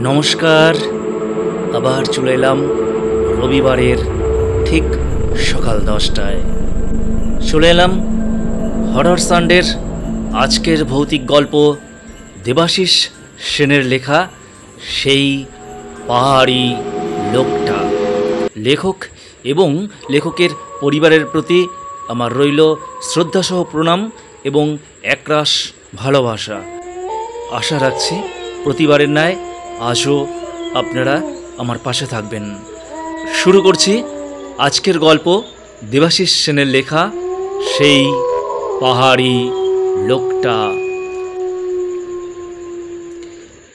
নমস্কার। আবার চলে এলাম রবিবারের ঠিক সকাল 10টায়। চলে এলাম হরর সানডের আজকের ভৌতিক গল্প, দেবাশিস সেনের লেখা সেই পাহাড়ি লোকটা। লেখক এবং লেখকের পরিবারের প্রতি আমার রইল শ্রদ্ধাসহ প্রণাম এবং একরাশ ভালোবাসা। আশা রাখছি প্রতিবারের ন্যায় আজও আপনারা আমার পাশে থাকবেন। শুরু করছি আজকের গল্প, দেবাশিস সেনের লেখা সেই পাহাড়ি লোকটা।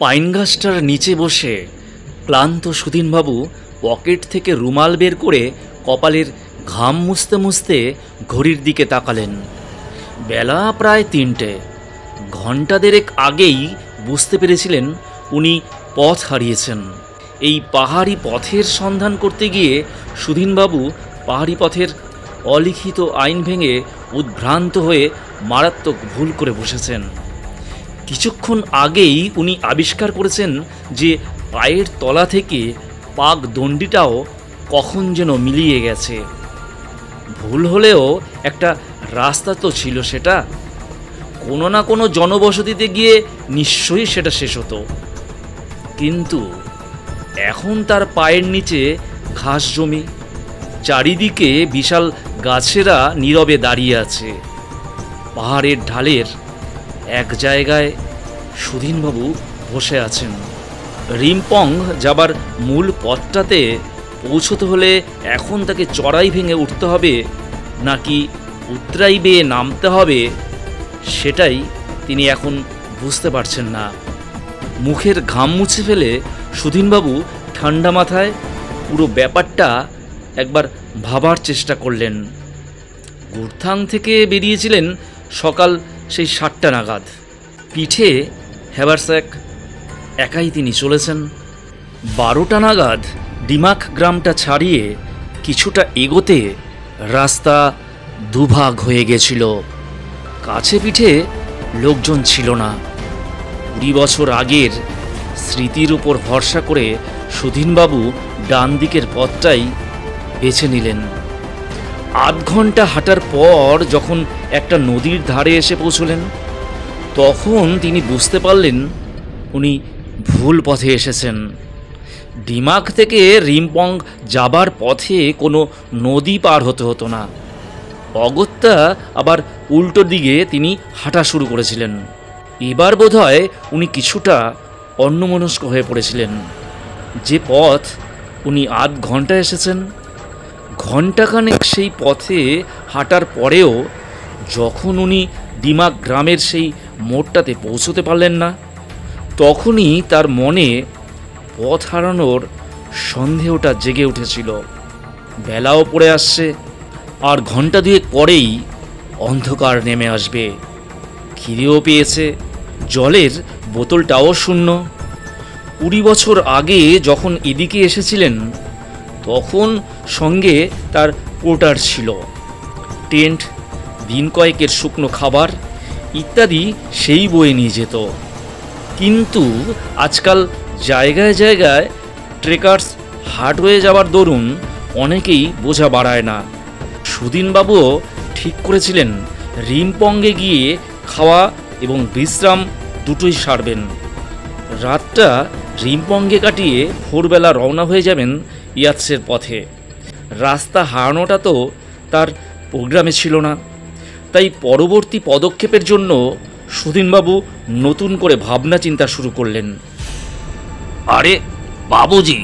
পাইন গাছটার নিচে বসে ক্লান্ত সুধীনবাবু পকেট থেকে রুমাল বের করে কপালের ঘাম মুছতে মুছতে ঘড়ির দিকে তাকালেন। বেলা প্রায় 3টে। ঘণ্টা দেড়েক আগেই বুঝতে পেরেছিলেন উনি পথ হারিয়েছেন। এই পাহাড়ি পথের সন্ধান করতে গিয়ে সুধীনবাবু পাহাড়ি পথের অলিখিত আইন ভেঙে উদ্ভ্রান্ত হয়ে মারাত্মক ভুল করে বসেছেন। কিছুক্ষণ আগেই উনি আবিষ্কার করেছেন যে পায়ের তলা থেকে পাক দণ্ডিটাও কখন যেন মিলিয়ে গেছে। ভুল হলেও একটা রাস্তা তো ছিল, সেটা কোনো না কোনো জনবসতিতে গিয়ে নিশ্চয়ই সেটা শেষ হতো। কিন্তু এখন তার পায়ের নিচে ঘাস জমি, চারিদিকে বিশাল গাছেরা নীরবে দাঁড়িয়ে আছে। পাহাড়ের ঢালের এক জায়গায় সুধীনবাবু বসে আছেন। রিমপং যাবার মূল পথটাতে পৌঁছতে হলে এখন তাকে চড়াই ভেঙে উঠতে হবে নাকি উতরাই বেয়ে নামতে হবে, সেটাই তিনি এখন বুঝতে পারছেন না। মুখের ঘাম মুছে ফেলে সুধীনবাবু ঠান্ডা মাথায় পুরো ব্যাপারটা একবার ভাবার চেষ্টা করলেন। গুরথাং থেকে বেরিয়েছিলেন সকাল সেই 7টা নাগাদ। পিঠে হ্যাভারস্যাক, একাই তিনি চলেছেন। 12টা নাগাদ ডিমাক গ্রামটা ছাড়িয়ে কিছুটা এগোতে রাস্তা দুভাগ হয়ে গেছিল। কাছে পিঠে লোকজন ছিল না। 20 বছর আগের স্মৃতির উপর ভরসা করে সুধীনবাবু ডান দিকের পথটাই বেছে নিলেন। আধ ঘন্টা হাঁটার পর যখন একটা নদীর ধারে এসে পৌঁছলেন, তখন তিনি বুঝতে পারলেন উনি ভুল পথে এসেছেন। ডিমাক থেকে রিমপং যাবার পথে কোনো নদী পার হতে হতো না। অগত্যা আবার উল্টো দিকে তিনি হাঁটা শুরু করেছিলেন। এবার বোধহয় উনি কিছুটা অন্যমনস্ক হয়ে পড়েছিলেন। যে পথ উনি আধ ঘন্টা এসেছেন, ঘণ্টাখানেক সেই পথে হাঁটার পরেও যখন উনি ডিমাক গ্রামের সেই মোড়টাতে পৌঁছতে পারলেন না, তখনই তার মনে পথ হারানোর সন্দেহটা জেগে উঠেছিল। বেলাও পড়ে আসছে, আর ঘন্টা দুয়েক পরেই অন্ধকার নেমে আসবে। খিদেও পেয়েছে, জলের বোতলটাও শূন্য। 20 বছর আগে যখন এদিকে এসেছিলেন, তখন সঙ্গে তার পোর্টার ছিল। টেন্ট, দিন কয়েকের শুকনো খাবার ইত্যাদি সেই বয়ে নিয়ে যেত। কিন্তু আজকাল জায়গায় জায়গায় ট্রেকার্স হাট হয়ে যাবার দরুন অনেকেই বোঝা বাড়ায় না। সুধীনবাবুও ঠিক করেছিলেন রিমপংয়ে গিয়ে খাওয়া এবং বিশ্রাম দুটোই সারবেন। রাতটা রিমপংয়ে কাটিয়ে ভোরবেলা রওনা হয়ে যাবেন ইয়াৎসের পথে। রাস্তা হারানোটা তো তার প্রোগ্রামে ছিল না। তাই পরবর্তী পদক্ষেপের জন্য সুধীনবাবু নতুন করে ভাবনা চিন্তা শুরু করলেন। আরে বাবুজি,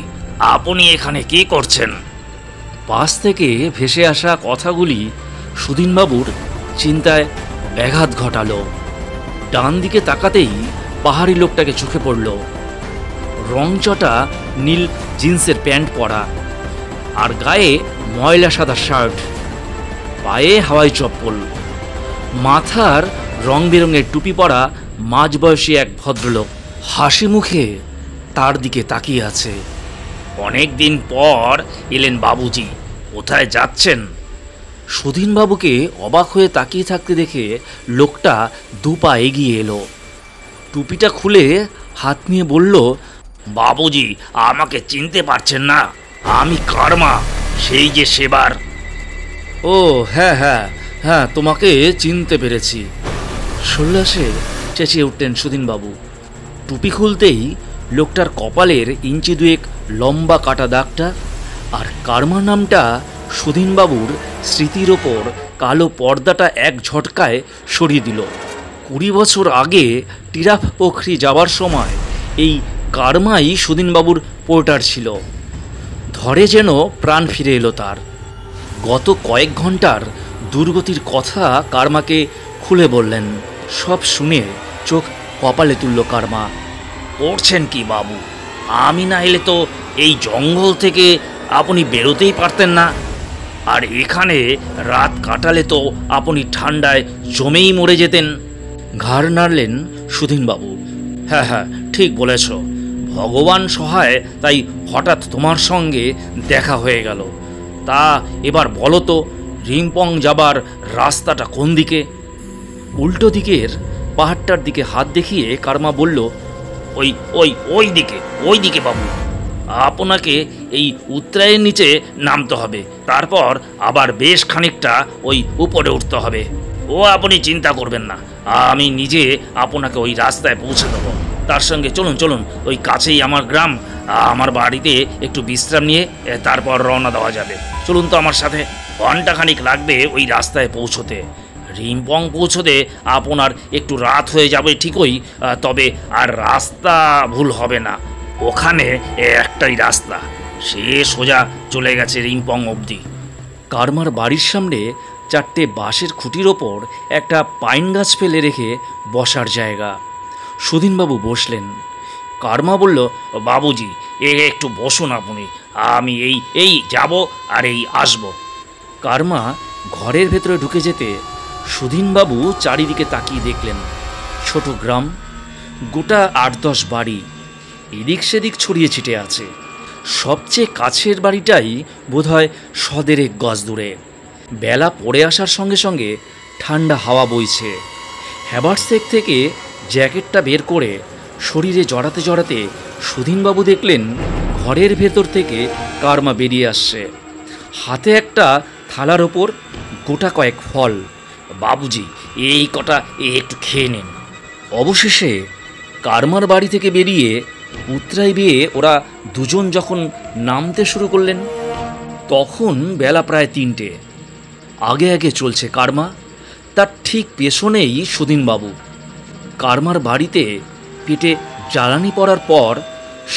আপনি এখানে কি করছেন? পাশ থেকে ভেসে আসা কথাগুলি সুধীনবাবুর চিন্তায় ব্যাঘাত ঘটালো। ডান দিকে তাকাতেই পাহাড়ি লোকটাকে চোখে পড়ল। রংচটা নীল জিন্সের প্যান্ট পরা, আর গায়ে ময়লা সাদা শার্ট, পায়ে হাওয়াই চপ্পল, মাথার রং বেরঙের টুপি পরা মাঝবয়সী এক ভদ্রলোক হাসি মুখে তার দিকে তাকিয়ে আছে। অনেক দিন পর এলেন বাবুজি, কোথায় যাচ্ছেন? সুধীনবাবুকে অবাক হয়ে তাকিয়ে থাকতে দেখে লোকটা 2 পা এগিয়ে এলো। টুপিটা খুলে হাত নিয়ে বলল, বাবুজি আমাকে চিনতে পারছেন না? আমি কার্মা, সেই যে সেবার। ও হ্যাঁ হ্যাঁ হ্যাঁ, তোমাকে চিনতে পেরেছি। সল্লাসে চেঁচিয়ে উঠলেন সুধীনবাবু। টুপি খুলতেই লোকটার কপালের ইঞ্চি দুয়েক লম্বা কাটা দাগটা আর কার্মা নামটা সুধীনবাবুর স্মৃতির ওপর কালো পর্দাটা এক ঝটকায় সরিয়ে দিল। 20 বছর আগে টিরাফ পোখরি যাবার সময় এই কার্মাই সুধীনবাবুর পোর্টার ছিল। ধরে যেন প্রাণ ফিরে এলো তার। গত কয়েক ঘন্টার দুর্গতির কথা কার্মাকে খুলে বললেন। সব শুনে চোখ কপালে তুলল কার্মা। করছেন কি বাবু? আমি না এলে তো এই জঙ্গল থেকে আপনি বেরোতেই পারতেন না। আর এখানে রাত কাটালে তো আপনি ঠান্ডায় জমেই মরে যেতেন। ঘাড় নাড়লেন সুধীনবাবু। হ্যাঁ হ্যাঁ, ঠিক বলেছ। ভগবান সহায় তাই হঠাৎ তোমার সঙ্গে দেখা হয়ে গেল। তা এবার বলো তো, রিম্পং যাবার রাস্তাটা কোন দিকে? উল্টো দিকের পাহাড়টার দিকে হাত দেখিয়ে কার্মা বলল, ওই ওই ওই দিকে, ওই দিকে বাবু। আপনাকে এই উত্তরায়ের নিচে নামতে হবে, তারপর আবার বেশ খানিকটা ওই উপরে উঠতে হবে। ও আপনি চিন্তা করবেন না, আমি নিজে আপনাকে ওই রাস্তায় পৌঁছে দেবো। তার সঙ্গে চলুন চলুন, ওই কাছেই আমার গ্রাম। আমার বাড়িতে একটু বিশ্রাম নিয়ে তারপর রওনা দেওয়া যাবে। চলুন তো আমার সাথে। ঘন্টাখানিক লাগবে ওই রাস্তায় পৌঁছতে। রিম্পং পৌঁছতে আপনার একটু রাত হয়ে যাবে ঠিকই, তবে আর রাস্তা ভুল হবে না। ওখানে একটাই রাস্তা, সে সোজা চলে গেছে রিম্পং অবধি। কার্মার বাড়ির সামনে 4টে বাঁশের খুঁটির ওপর একটা পাইন গাছ ফেলে রেখে বসার জায়গা। সুধীনবাবু বসলেন। কার্মা বলল, বাবুজি একটু বসুন আপনি, আমি এই যাব আর এই আসবো। কার্মা ঘরের ভেতরে ঢুকে যেতে সুধীনবাবু চারিদিকে তাকিয়ে দেখলেন। ছোট গ্রাম, গোটা 8-10 বাড়ি এদিক সেদিক ছড়িয়ে ছিটে আছে। সবচেয়ে কাছের বাড়িটাই বোধহয় 100 গজ দূরে। বেলা পড়ে আসার সঙ্গে সঙ্গে ঠান্ডা হাওয়া বইছে। হ্যাবার্সেক থেকে জ্যাকেটটা বের করে শরীরে জড়াতে জড়াতে সুধীনবাবু দেখলেন ঘরের ভেতর থেকে কার্মা বেরিয়ে আসছে। হাতে একটা থালার ওপর গোটা কয়েক ফল। বাবুজি এই কটা একটু খেয়ে নিন। অবশেষে কার্মার বাড়ি থেকে বেরিয়ে উতরাই বেয়ে ওরা দুজন যখন নামতে শুরু করলেন, তখন বেলা প্রায় 3টে। আগে আগে চলছে কার্মা, তার ঠিক পেছনেই সুধীনবাবু। কার্মার বাড়িতে পেটে জ্বালানি পড়ার পর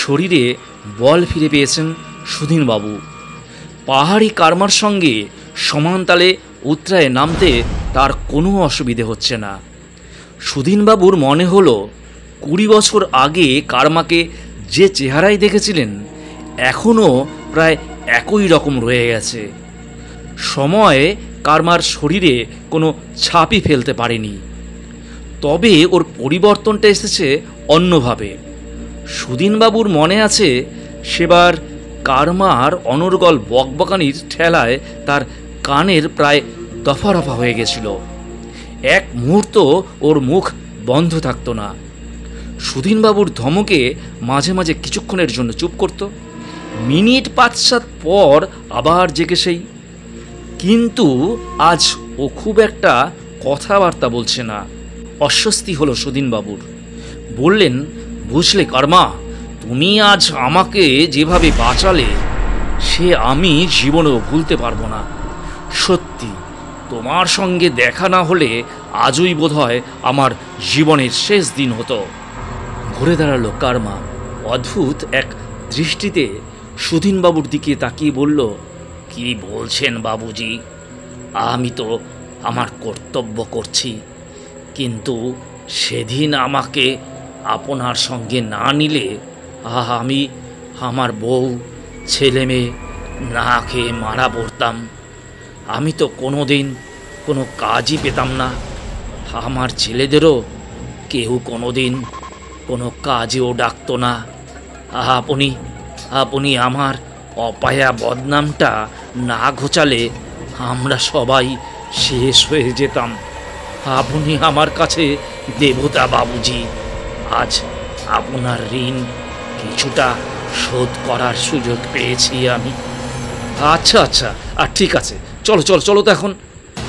শরীরে বল ফিরে পেয়েছেন সুধীনবাবু। পাহাড়ি কার্মার সঙ্গে সমান তালে উতরায়ে নামতে তার কোনো অসুবিধে হচ্ছে না। সুধীনবাবুর মনে হলো 20 বছর আগে কার্মাকে যে চেহারায় দেখেছিলেন এখনও প্রায় একই রকম রয়ে গেছে। সময় কার্মার শরীরে কোনো ছাপই ফেলতে পারেনি, তবে ওর পরিবর্তনটা এসেছে অন্যভাবে। সুধীনবাবুর মনে আছে সেবার কার্মার অনর্গল বকবকানির ঠেলায় তার কানের প্রায় দফা রফা হয়ে গেছিল। এক মুহূর্ত ওর মুখ বন্ধ থাকতো না। সুধীনবাবুর ধমকে মাঝে মাঝে কিছুক্ষণের জন্য চুপ করত, মিনিট 5-7 পর আবার জেগে সেই। কিন্তু আজ ও খুব একটা কথাবার্তা বলছে না। অস্বস্তি হলো সুধীনবাবুর। বললেন, বুঝলে কার্মা, তুমি আজ আমাকে যেভাবে বাঁচালে সে আমি জীবনেও ভুলতে পারবো না। সত্যি, তোমার সঙ্গে দেখা না হলে আজই বোধহয় আমার জীবনের শেষ দিন হতো। ঘুরে দাঁড়ালো কার্মা। অদ্ভুত এক দৃষ্টিতে সুধীনবাবুর দিকে তাকিয়ে বলল, কি বলছেন বাবুজি? আমি তো আমার কর্তব্য করছি, কিন্তু সেদিন আমাকে আপনার সঙ্গে না নিলে আমি আমার বউ ছেলে মেয়ে না খেয়ে মারা পড়তাম। আমি তো কোনো দিন কোনো কাজই পেতাম না। আমার ছেলেদেরও কেউ কোনো দিন কোনো কাজেও ডাকতো না। আপনি আপনি আমার অপায়া বদনামটা না ঘোচালে আমরা সবাই শেষ হয়ে যেতাম। আপনি আমার কাছে দেবতা বাবুজি। আজ আপনার ঋণ কিছুটা শোধ করার সুযোগ পেয়েছি আমি। আচ্ছা আচ্ছা, আর ঠিক আছে, চলো চলো চলো তো এখন।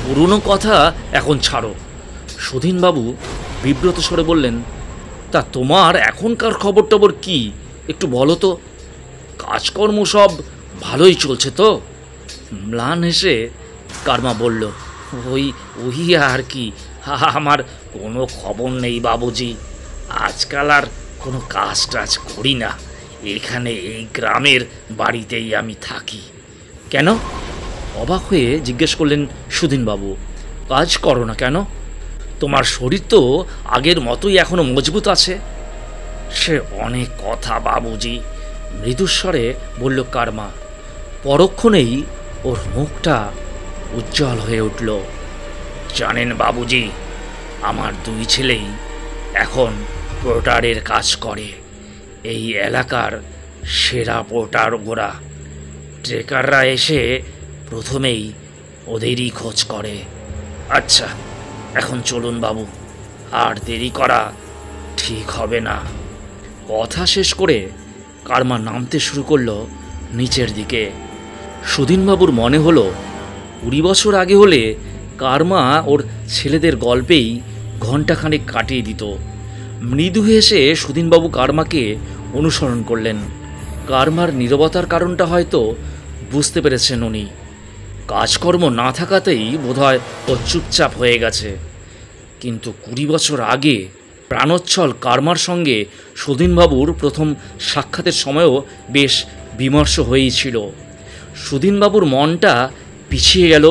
পুরনো কথা এখন ছাড়ো। সুধীনবাবু বিব্রত স্বরে বললেন, তা তোমার এখনকার খবর টবর কি, একটু বলো তো। কাজকর্ম সব ভালোই চলছে তো? ম্লান হেসে কার্মা বলল, ওই ওই আর কি, আমার কোনো খবর নেই বাবুজি। আজকাল আর কোনো কাজ টাজ করি না, এখানে এই গ্রামের বাড়িতেই আমি থাকি। কেন? অবাক হয়ে জিজ্ঞেস করলেন সুধীনবাবু। কাজ করো না কেন? তোমার শরীর তো আগের মতোই এখনো মজবুত আছে। সে অনেক কথা বাবুজি, মৃদুস্বরে বলল কার্মা। পরক্ষণেই ওর মুখটা উজ্জ্বল হয়ে উঠল। জানেন বাবুজি, আমার দুই ছেলেই এখন পোর্টারের কাজ করে। এই এলাকার সেরা পোর্টার ওরা। ট্রেকাররা এসে প্রথমেই ওদেরই খোঁজ করে। আচ্ছা, এখন চলুন বাবু, আর দেরি করা ঠিক হবে না। কথা শেষ করে কার্মা নামতে শুরু করলো নিচের দিকে। সুধীনবাবুর মনে হলো 20 বছর আগে হলে কার্মা ওর ছেলেদের গল্পেই ঘণ্টাখানেক কাটিয়ে দিত। মৃদু হেসে সুধীনবাবু কার্মাকে অনুসরণ করলেন। কার্মার নীরবতার কারণটা হয়তো বুঝতে পেরেছেন উনি। কাজকর্ম না থাকাতেই বোধহয় ও চুপচাপ হয়ে গেছে। কিন্তু 20 বছর আগে প্রাণোচ্ছল কার্মার সঙ্গে সুধীনবাবুর প্রথম সাক্ষাতের সময়ও বেশ বিমর্ষ হয়েই ছিল। সুধীনবাবুর মনটা পিছিয়ে গেল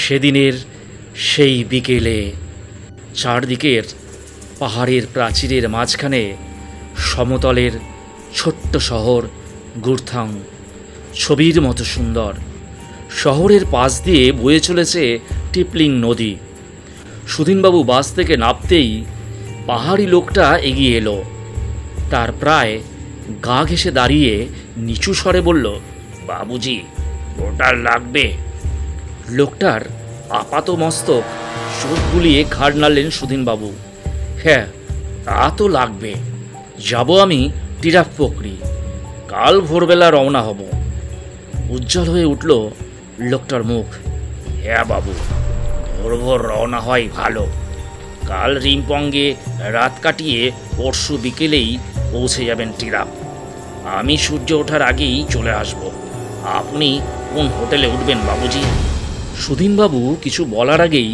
সেদিনের সেই বিকেলে। চারদিকের পাহাড়ের প্রাচীরের মাঝখানে সমতলের ছোট্ট শহর গুরথাং, ছবির মতো সুন্দর। শহরের পাশ দিয়ে বয়ে চলেছে টিপলিং নদী। সুধীনবাবু বাস থেকে নামতেই পাহাড়ি লোকটা এগিয়ে এলো। তার প্রায় গা ঘেঁষে দাঁড়িয়ে নিচু স্বরে বলল, বাবুজি, পোর্টার লাগবে? লোকটার আপাত মস্তক চোখ বুলিয়ে ঘাড় নাড়লেন সুধীনবাবু। হ্যাঁ, তা তো লাগবে। যাব আমি টিরাফ পকরি, কাল ভোরবেলা রওনা হব। উজ্জ্বল হয়ে উঠল লোকটার মুখ। হ্যাঁ বাবু, ভোর ভোর রওনা হয় ভালো। কাল রিমপঙ্গে রাত কাটিয়ে পরশু বিকেলেই পৌঁছে যাবেন টিরাপ। আমি সূর্য ওঠার আগেই চলে আসব। আপনি কোন হোটেলে উঠবেন বাবুজি? সুধীনবাবু কিছু বলার আগেই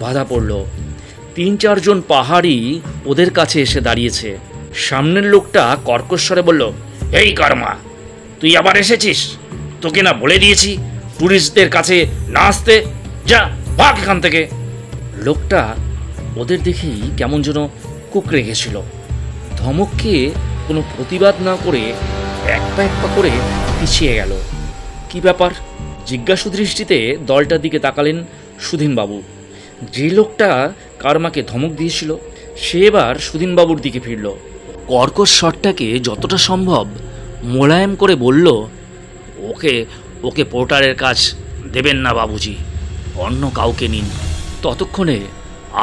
বাধা পড়ল। 3-4 জন পাহাড়ি ওদের কাছে এসে দাঁড়িয়েছে। সামনের লোকটা কর্কশ্বরে বলল, এই কার্মা, তুই আবার এসেছিস? তোকে না বলে দিয়েছি টুরিস্টদের কাছে না আসতে? যা, ভাগ এখান থেকে। লোকটা ওদের দেখেই কেমন যেন কুঁকড়ে গেছিল। ধমক খেয়ে কোনো প্রতিবাদ না করে এক পা করে পিছিয়ে গেল। কি ব্যাপার? জিজ্ঞাসু দৃষ্টিতে দলটার দিকে তাকালেন সুধীনবাবু। যে লোকটা কার্মাকে ধমক দিয়েছিল সে এবার সুধীনবাবুর দিকে ফিরল। কর্কশ স্বরটাকে যতটা সম্ভব মোলায়েম করে বলল, ওকে ওকে পোর্টারের কাজ দেবেন না বাবুজি, অন্য কাউকে নিন। ততক্ষণে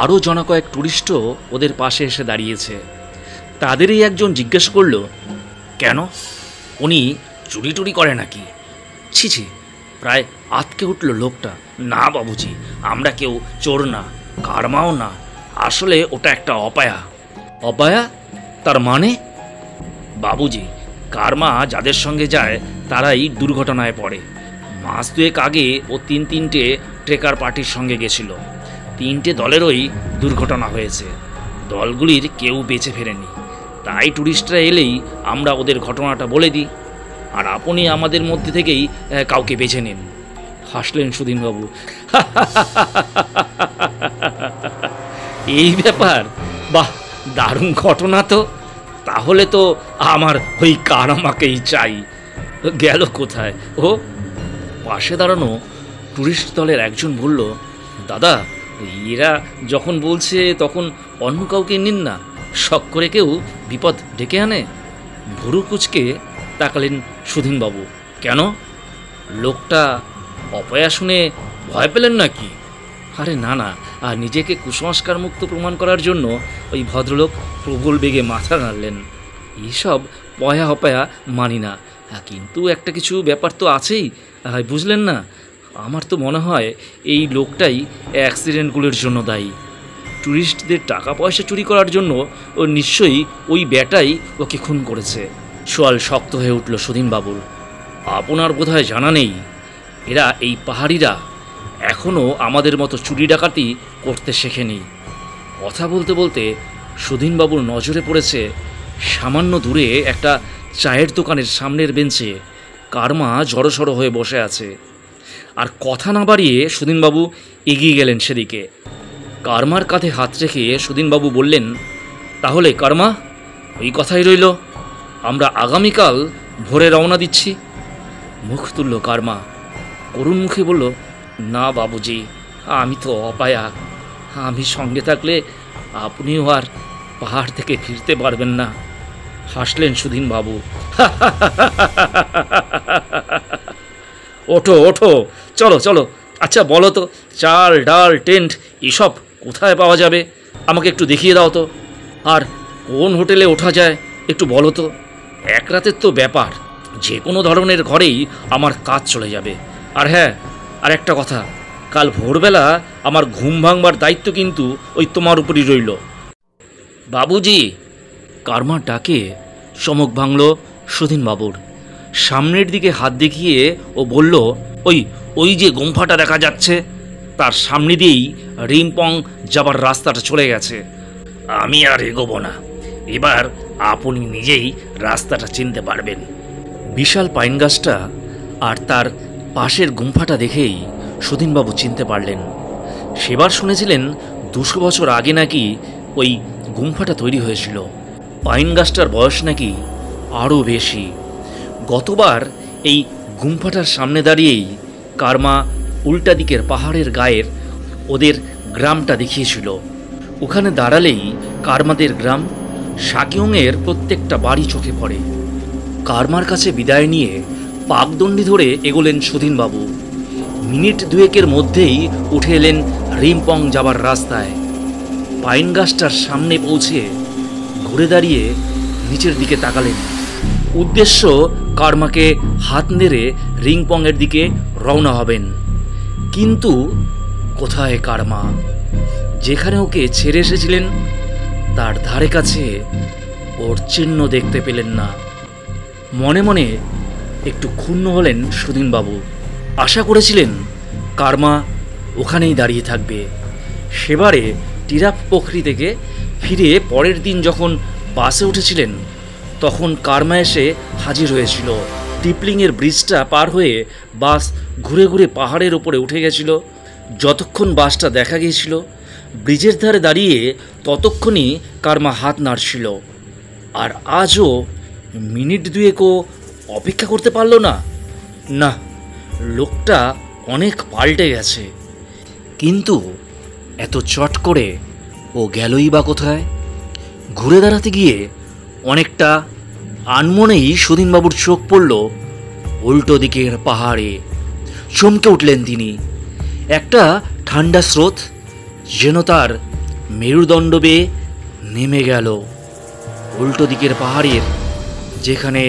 আরও জনা কয়েক টুরিস্টও ওদের পাশে এসে দাঁড়িয়েছে। তাদেরই একজন জিজ্ঞেস করল, কেন, উনি চুরি টুরি করে নাকি? ছি ছি, প্রায় আতকে উঠল লোকটা। না বাবুজি, আমরা কেউ চোর না, কার্মাও না। আসলে ওটা একটা অপায়া। অপায়া? তার মানে? বাবুজি, কার্মা যাদের সঙ্গে যায় তারাই দুর্ঘটনায় পড়ে। মাস 2 আগে ও 3-3টে ট্রেকার পার্টির সঙ্গে গেছিল। 3টে দলেরই দুর্ঘটনা হয়েছে। দলগুলির কেউ বেঁচে ফেরেনি। তাই টুরিস্টরা এলেই আমরা ওদের ঘটনাটা বলে দিই, আর আপনি আমাদের মধ্যে থেকেই কাউকে বেছে নিন। হাসলেন সুধীনবাবু। এই ব্যাপার? বাহ, দারুণ ঘটনা তো। তাহলে তো আমার ওই কার্মাকেই চাই। গেল কোথায় ও? পাশে দাঁড়ানো টুরিস্ট দলের একজন বলল, দাদা, এরা যখন বলছে তখন অন্য কাউকে নিন না, শখ করে কেউ বিপদ ডেকে আনে। ভুরু কুচকে তাকালেন সুধীনবাবু। কেন? লোকটা অপয়া শুনে ভয় পেলেন নাকি? আরে না না, আর নিজেকে কুসংস্কার মুক্ত প্রমাণ করার জন্য ওই ভদ্রলোক প্রবল বেগে মাথা নাড়লেন। এইসব পয়া হপয়া মানি না। কিন্তু একটা কিছু ব্যাপার তো আছেই, বুঝলেন না? আমার তো মনে হয় এই লোকটাই অ্যাক্সিডেন্টগুলোর জন্য দায়ী। ট্যুরিস্টদের টাকা পয়সা চুরি করার জন্য ও নিশ্চয়ই ওই ব্যাটাই ওকে খুন করেছে। সোয়াল শক্ত হয়ে উঠল সুধীনবাবুর। আপনার বোধহয় জানা নেই, এরা এই পাহাড়িরা এখনও আমাদের মতো চুরি ডাকাতি করতে শেখেনি। কথা বলতে বলতে সুধীনবাবুর নজরে পড়েছে সামান্য দূরে একটা চায়ের দোকানের সামনের বেঞ্চে কারমা জড়সড় হয়ে বসে আছে। আর কথা না বাড়িয়ে সুধীনবাবু এগিয়ে গেলেন সেদিকে। কারমার কাঁধে হাত রেখে সুধীনবাবু বললেন, তাহলে কারমা, ওই কথাই রইল, আমরা আগামীকাল ভোরে রওনা দিচ্ছি। মুখ তুলল কারমা, করুণ মুখে বলল, না বাবুজি, আমি তো অপায়া। আমি সঙ্গে থাকলে আপনিও আর পাহাড় থেকে ফিরতে পারবেন না। হাসলেন সুধীনবাবু। ওঠো ওঠো, চলো চলো। আচ্ছা বলো তো, চাল ডাল টেন্ট এসব কোথায় পাওয়া যাবে? আমাকে একটু দেখিয়ে দাও তো। আর কোন হোটেলে ওঠা যায় একটু বলো তো। এক রাতের তো ব্যাপার, যে কোনো ধরনের ঘরেই আমার কাজ চলে যাবে। আর হ্যাঁ, আর একটা কথা, কাল ভোরবেলা আমার ঘুম ভাঙবার দায়িত্ব কিন্তু ওই তোমার উপরই রইল। বাবুজি, কারমার ডাকে চমক ভাঙল সুধীনবাবুর। সামনের দিকে হাত দেখিয়ে ও বলল, ওই ওই যে গুম্ফাটা দেখা যাচ্ছে, তার সামনে দিয়েই রিমপং যাবার রাস্তাটা চলে গেছে। আমি আর এগোবো না, এবার আপনি নিজেই রাস্তাটা চিনতে পারবেন। বিশাল পাইন গাছটা আর তার পাশের গুম্ফাটা দেখেই সুধীনবাবু চিনতে পারলেন। সেবার শুনেছিলেন 200 বছর আগে নাকি ওই গুম্ফাটা তৈরি হয়েছিল। পাইন গাছটার বয়স নাকি আরও বেশি। গতবার এই গুম্ফাটার সামনে দাঁড়িয়েই কারমা উল্টা দিকের পাহাড়ের গায়ের ওদের গ্রামটা দেখিয়েছিল। ওখানে দাঁড়ালেই কারমাদের গ্রাম সাকিয়ংয়ের প্রত্যেকটা বাড়ি চোখে পড়ে। কারমার কাছে বিদায় নিয়ে পাকদণ্ডি ধরে এগোলেন সুধীনবাবু। মিনিট দুয়েকের মধ্যেই উঠে এলেন রিমপং যাবার রাস্তায়। পাইন গাছটার সামনে পৌঁছে ঘুরে দাঁড়িয়ে নিচের দিকে তাকালেন। উদ্দেশ্য কারমাকে হাত নেড়ে রিমপংয়ের দিকে রওনা হবেন। কিন্তু কোথায় কারমা? যেখানে ওকে ছেড়ে এসেছিলেন তার ধারে কাছে ওর চিহ্ন দেখতে পেলেন না। মনে মনে একটু ক্ষুণ্ণ হলেন সুধীনবাবু। আশা করেছিলেন কারমা ওখানেই দাঁড়িয়ে থাকবে। সেবারে টিরাপ পোখরি থেকে ফিরে পরের দিন যখন বাসে উঠেছিলেন তখন কারমা এসে হাজির হয়েছিল। টিপলিংয়ের ব্রিজটা পার হয়ে বাস ঘুরে ঘুরে পাহাড়ের ওপরে উঠে গেছিল। যতক্ষণ বাসটা দেখা গিয়েছিল ব্রিজের ধারে দাঁড়িয়ে ততক্ষণই কারমা হাত নাড়ছিল। আর আজও মিনিট দুয়েকও অপেক্ষা করতে পারল না। না, লোকটা অনেক পাল্টে গেছে। কিন্তু এত চট করে ও গেলই বা কোথায়? ঘুরে দাঁড়াতে গিয়ে অনেকটা আনমনেই সুধীনবাবুর চোখ পড়ল উল্টো দিকের পাহাড়ে। চমকে উঠলেন তিনি। একটা ঠান্ডা স্রোত যেন তার মেরুদণ্ড বেয়ে নেমে গেল। উল্টো দিকের পাহাড়ের যেখানে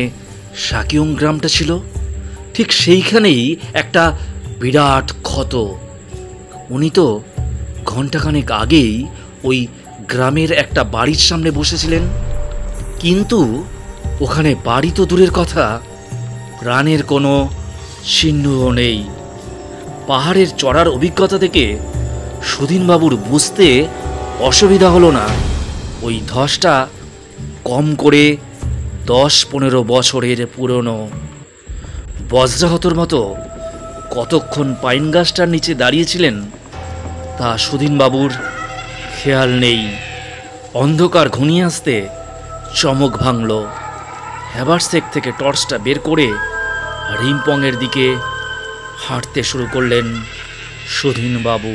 সাকিয়ং গ্রামটা ছিল ঠিক সেইখানেই একটা বিরাট ক্ষত। উনি তো ঘণ্টাখানেক আগেই ওই গ্রামের একটা বাড়ির সামনে বসেছিলেন, কিন্তু ওখানে বাড়ি তো দূরের কথা, প্রাণের কোনো চিহ্নও নেই। পাহাড়ের চড়ার অভিজ্ঞতা থেকে সুধীনবাবুর বুঝতে অসুবিধা হলো না ওই ধসটা কম করে 10-15 বছরের পুরনো। বজ্রাহতর মতো কতক্ষণ পাইন গাছটার নিচে দাঁড়িয়েছিলেন তা সুধীনবাবুর খেয়াল নেই। অন্ধকার ঘনিয়ে আসতে চমক ভাঙল। হ্যাভারসেক থেকে টর্চটা বের করে রিমপংয়ের দিকে হাঁটতে শুরু করলেন সুধীনবাবু।